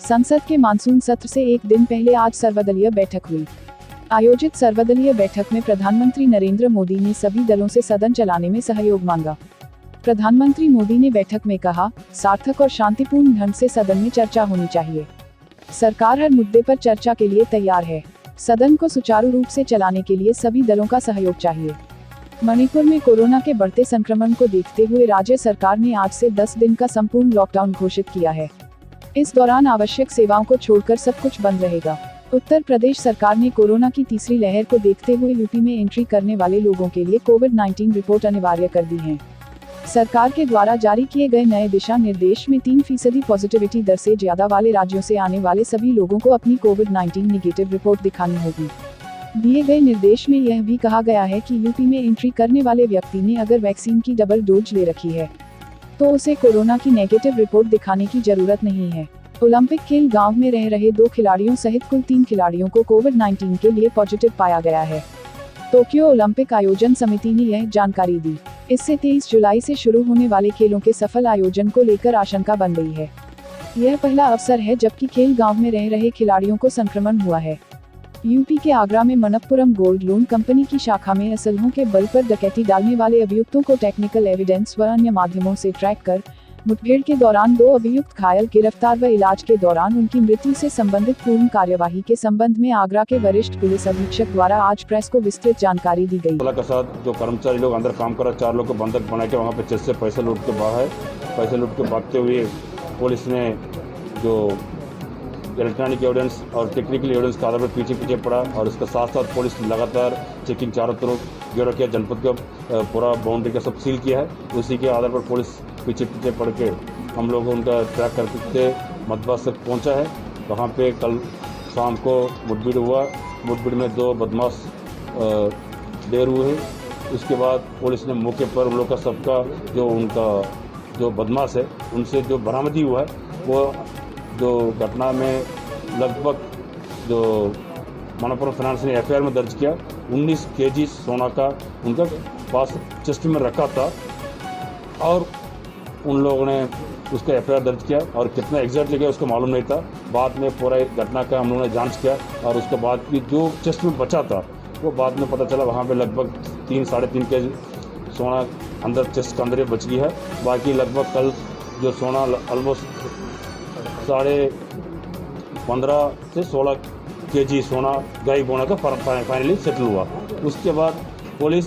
संसद के मानसून सत्र से एक दिन पहले आज सर्वदलीय बैठक हुई। आयोजित सर्वदलीय बैठक में प्रधानमंत्री नरेंद्र मोदी ने सभी दलों से सदन चलाने में सहयोग मांगा। प्रधानमंत्री मोदी ने बैठक में कहा, सार्थक और शांतिपूर्ण ढंग से सदन में चर्चा होनी चाहिए। सरकार हर मुद्दे पर चर्चा के लिए तैयार है। सदन को सुचारू रूप से चलाने के लिए सभी दलों का सहयोग चाहिए। मणिपुर में कोरोना के बढ़ते संक्रमण को देखते हुए राज्य सरकार ने आज से 10 दिन का संपूर्ण लॉकडाउन घोषित किया है। इस दौरान आवश्यक सेवाओं को छोड़कर सब कुछ बंद रहेगा। उत्तर प्रदेश सरकार ने कोरोना की तीसरी लहर को देखते हुए यूपी में एंट्री करने वाले लोगों के लिए कोविड-19 रिपोर्ट अनिवार्य कर दी है। सरकार के द्वारा जारी किए गए नए दिशा निर्देश में 3% पॉजिटिविटी दर से ज्यादा वाले राज्यों से आने वाले सभी लोगों को अपनी कोविड-19 निगेटिव रिपोर्ट दिखानी होगी। दिए गए निर्देश में यह भी कहा गया है कि यूपी में एंट्री करने वाले व्यक्ति ने अगर वैक्सीन की डबल डोज ले रखी है तो उसे कोरोना की नेगेटिव रिपोर्ट दिखाने की जरूरत नहीं है। ओलंपिक खेल गांव में रह रहे 2 खिलाड़ियों सहित कुल 3 खिलाड़ियों को कोविड-19 के लिए पॉजिटिव पाया गया है। टोक्यो ओलंपिक आयोजन समिति ने यह जानकारी दी। इससे 23 जुलाई से शुरू होने वाले खेलों के सफल आयोजन को लेकर आशंका बन गई है। यह पहला अवसर है जबकि खेल गांव में रह रहे खिलाड़ियों को संक्रमण हुआ है। यूपी के आगरा में मनप्पुरम गोल्ड लोन कंपनी की शाखा में असलहों के बल पर डकैती डालने वाले अभियुक्तों को टेक्निकल एविडेंस व अन्य माध्यमों से ट्रैक कर मुठभेड़ के दौरान 2 अभियुक्त घायल गिरफ्तार व इलाज के दौरान उनकी मृत्यु से संबंधित पूर्ण कार्यवाही के संबंध में आगरा के वरिष्ठ पुलिस अधीक्षक द्वारा आज प्रेस को विस्तृत जानकारी दी गई। के साथ जो कर्मचारी लोग अंदर काम कर रहे 4 लोग को बंधक बना के वहाँ पे चेस्ट से पैसे लूट के भागते हुए पुलिस ने जो इलेक्ट्रॉनिक एविडेंस और टेक्निकल एविडेंस के आधार पर पीछे पड़ा और इसके साथ साथ पुलिस लगातार चेकिंग चारों तरफ ब्यूरो किया। जनपद का पूरा बाउंड्री का सब सील किया है। उसी के आधार पर पुलिस पीछे पड़ के हम लोग उनका ट्रैक करके मधवास तक पहुंचा है। वहाँ पे कल शाम को मुठभेड़ हुआ। मुठभेड़ में 2 बदमाश ढेर हुए हैं। उसके बाद पुलिस ने मौके पर उन लोग का सबका जो बदमाश है उनसे जो बरामदी हुआ है वो जो घटना में लगभग जो मनप्पुरम फाइनेंस ने FIR में दर्ज किया 19 kg सोना का उनका पास चेस्ट में रखा था और उन लोगों ने उसका FIR दर्ज किया और कितना एग्जैक्टली गया उसको मालूम नहीं था। बाद में पूरा घटना का हम लोगों ने जांच किया और उसके बाद की जो चेस्ट में बचा था वो बाद में पता चला वहाँ पे लगभग 3-3.5 kg सोना अंदर चेस्ट के अंदर ही बच गई है। बाकी लगभग कल जो सोना ऑलमोस्ट 15.5 से 16 kg सोना गायब होने का फाइनली सेटल हुआ। उसके बाद पुलिस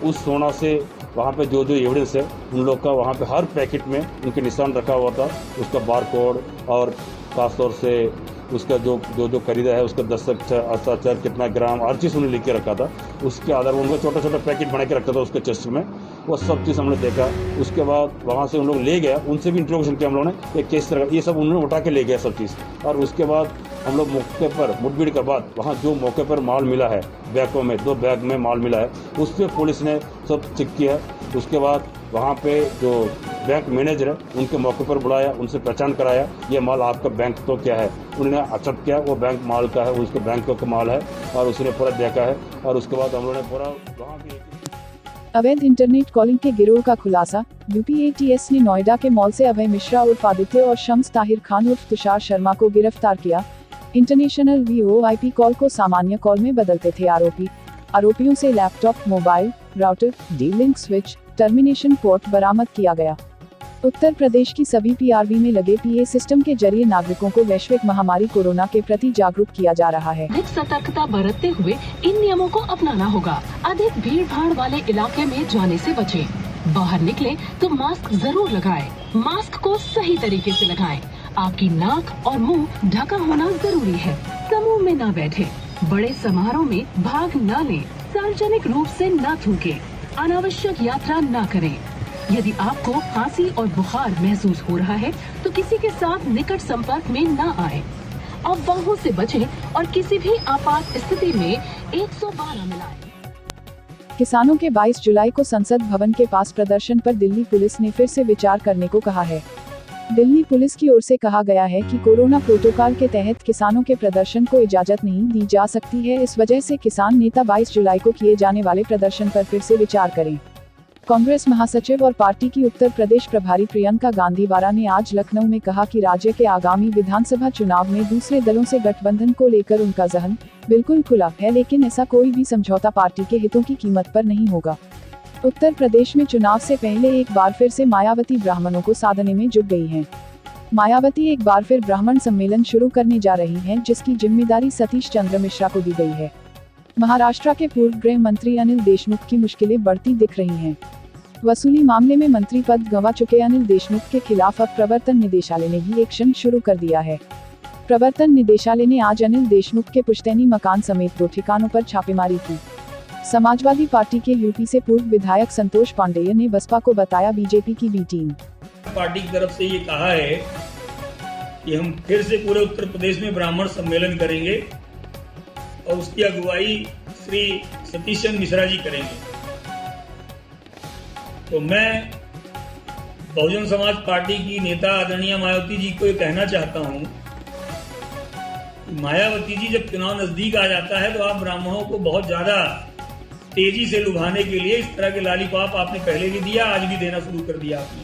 उस सोना से वहाँ पे जो एविडेंस है उन लोग का वहाँ पे हर पैकेट में उनके निशान रखा हुआ था। उसका बारकोड और खासतौर से उसका जो खरीदा है उसका दस्तखत कितना ग्राम हर चीज़ उन्होंने लिख के रखा था। उसके आधार पर उनको छोटा पैकेट बना के रखा था उसके चेस्ट में। वो सब चीज़ हमने देखा। उसके बाद वहाँ से उन लोग ले गया, उनसे भी इंट्रोगेशन किया हम लोगों ने ये किस तरह ये सब उन्होंने उठा के ले गया सब चीज़। और उसके बाद हम लोग मौके पर मुठभेड़ के बाद वहाँ जो मौके पर माल मिला है बैगों में 2 बैग में माल मिला है उस पर पुलिस ने सब चेक किया। उसके बाद वहाँ पे जो बैंक मैनेजर है उनके मौके पर बुलाया, उनसे पहचान कराया ये माल आपका बैंक तो क्या है। उन्होंने एक्सेप्ट किया वो बैंक माल का है, उसके बैंक का माल है और उसने पूरा देखा है। और उसके बाद हम लोगों ने पूरा वहाँ भी अवैध इंटरनेट कॉलिंग के गिरोह का खुलासा। यूपी ATS ने नोएडा के मॉल से अभय मिश्रा उर्फ आदित्य और शम्स ताहिर खान उर्फ तुषार शर्मा को गिरफ्तार किया। इंटरनेशनल VoIP कॉल को सामान्य कॉल में बदलते थे आरोपियों से laptop, mobile, router, D-Link switch, termination port बरामद किया गया। उत्तर प्रदेश की सभी PRV में लगे PA सिस्टम के जरिए नागरिकों को वैश्विक महामारी कोरोना के प्रति जागरूक किया जा रहा है। अधिक सतर्कता बरतते हुए इन नियमों को अपनाना होगा। अधिक भीड़ भाड़ वाले इलाके में जाने से बचें। बाहर निकले तो मास्क जरूर लगाएं। मास्क को सही तरीके से लगाएं। आपकी नाक और मुंह ढका होना जरूरी है। समूह में न बैठे, बड़े समारोह में भाग न लें, सार्वजनिक रूप से न थूकें, अनावश्यक यात्रा न करें। यदि आपको खांसी और बुखार महसूस हो रहा है तो किसी के साथ निकट संपर्क में न आए। अफवाहों से बचें और किसी भी आपात स्थिति में 112 मिलाएं। किसानों के 22 जुलाई को संसद भवन के पास प्रदर्शन पर दिल्ली पुलिस ने फिर से विचार करने को कहा है। दिल्ली पुलिस की ओर से कहा गया है कि कोरोना प्रोटोकॉल के तहत किसानों के प्रदर्शन को इजाजत नहीं दी जा सकती है। इस वजह से किसान नेता 22 जुलाई को किए जाने वाले प्रदर्शन पर फिर से विचार करें। कांग्रेस महासचिव और पार्टी की उत्तर प्रदेश प्रभारी प्रियंका गांधी वारा ने आज लखनऊ में कहा कि राज्य के आगामी विधानसभा चुनाव में दूसरे दलों से गठबंधन को लेकर उनका जहन बिल्कुल खुला है, लेकिन ऐसा कोई भी समझौता पार्टी के हितों की कीमत पर नहीं होगा। उत्तर प्रदेश में चुनाव से पहले एक बार फिर से मायावती ब्राह्मणों को साधने में जुट गई हैं। मायावती एक बार फिर ब्राह्मण सम्मेलन शुरू करने जा रही हैं, जिसकी जिम्मेदारी सतीश चंद्र मिश्रा को दी गई है। महाराष्ट्र के पूर्व गृह मंत्री अनिल देशमुख की मुश्किलें बढ़ती दिख रही हैं। वसूली मामले में मंत्री पद गंवा चुके अनिल देशमुख के खिलाफ अब प्रवर्तन निदेशालय ने भी एक्शन शुरू कर दिया है। प्रवर्तन निदेशालय ने आज अनिल देशमुख के पुश्तैनी मकान समेत 2 ठिकानों पर छापेमारी की। समाजवादी पार्टी के यूपी से पूर्व विधायक संतोष पांडेय ने बसपा को बताया बीजेपी की बी टीम। पार्टी की तरफ से ये कहा है कि हम फिर से पूरे उत्तर प्रदेश में ब्राह्मण सम्मेलन करेंगे और उसकी अगुवाई श्री सतीश चंद्र मिश्रा जी करेंगे। तो मैं बहुजन समाज पार्टी की नेता आदरणीय मायावती जी को ये कहना चाहता हूं कि मायावती जी, जब चुनाव नजदीक आ जाता है तो आप ब्राह्मणों को बहुत ज्यादा तेजी से लुभाने के लिए इस तरह के लालीपाप आपने पहले भी दिया, आज भी देना शुरू कर दिया आपने।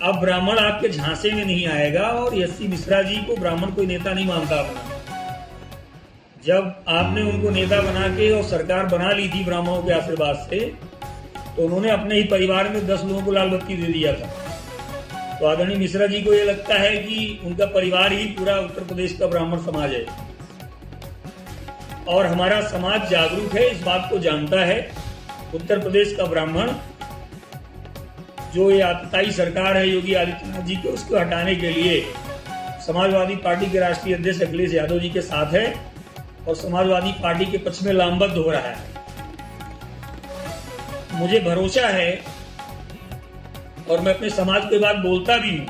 अब ब्राह्मण आपके झांसे में नहीं आएगा और एससी मिश्रा जी को ब्राह्मण कोई नेता नहीं मानता अपना। जब आपने उनको नेता बना के और सरकार बना ली थी ब्राह्मणों के आशीर्वाद से, तो उन्होंने अपने ही परिवार में 10 लोगों को लाल बत्ती दे दिया था। तो आदरणीय मिश्रा जी को यह लगता है कि उनका परिवार ही पूरा उत्तर प्रदेश का ब्राह्मण समाज है और हमारा समाज जागरूक है, इस बात को जानता है। उत्तर प्रदेश का ब्राह्मण जो ये आतताई सरकार है योगी आदित्यनाथ जी के, उसको हटाने के लिए समाजवादी पार्टी के राष्ट्रीय अध्यक्ष अखिलेश यादव जी के साथ है और समाजवादी पार्टी के पक्ष में लामबद्ध हो रहा है। मुझे भरोसा है और मैं अपने समाज के बाद बोलता भी हूं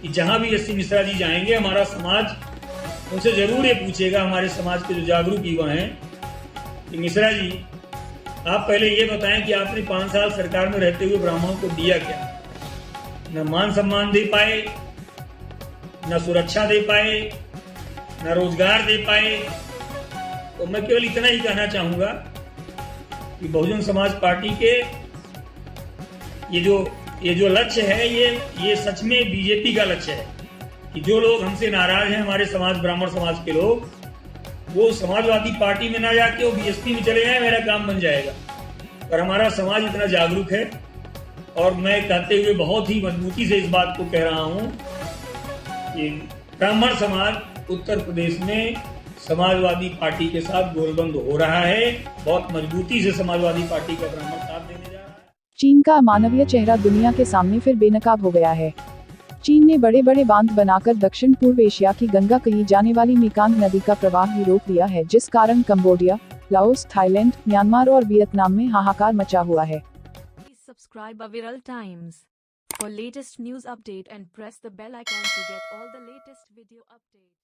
कि जहां भी एससी मिश्रा जी जाएंगे, हमारा समाज उनसे जरूर ये पूछेगा, हमारे समाज के जो जागरूक युवा हैं, कि मिश्रा जी आप पहले ये बताएं कि आपने 5 साल सरकार में रहते हुए ब्राह्मणों को दिया क्या? न मान सम्मान दे पाए, न सुरक्षा दे पाए, न रोजगार दे पाए। तो मैं केवल इतना ही कहना चाहूंगा कि बहुजन समाज पार्टी के ये जो लक्ष्य है, ये सच में बीजेपी का लक्ष्य है कि जो लोग हमसे नाराज हैं, हमारे समाज ब्राह्मण समाज के लोग, वो समाजवादी पार्टी में ना जाके वो बीएसपी में चले जाए, मेरा काम बन जाएगा। पर हमारा समाज इतना जागरूक है और मैं कहते हुए बहुत ही मजबूती से इस बात को कह रहा हूं कि ब्राह्मण समाज उत्तर प्रदेश में समाजवादी पार्टी के साथ गोलबंद हो रहा है। बहुत मजबूती से समाजवादी पार्टी का ब्राह्मण साथ देने जा रहा है। चीन का अमानवीय चेहरा दुनिया के सामने फिर बेनकाब हो गया है। चीन ने बड़े बड़े बांध बनाकर दक्षिण पूर्व एशिया की गंगा कही जाने वाली मेकांग नदी का प्रवाह ही रोक दिया है, जिस कारण कंबोडिया, लाओस, थाईलैंड, म्यांमार और वियतनाम में हाहाकार मचा हुआ है। Subscribe Aviral Times for latest news update and press the bell icon to get all the latest video updates.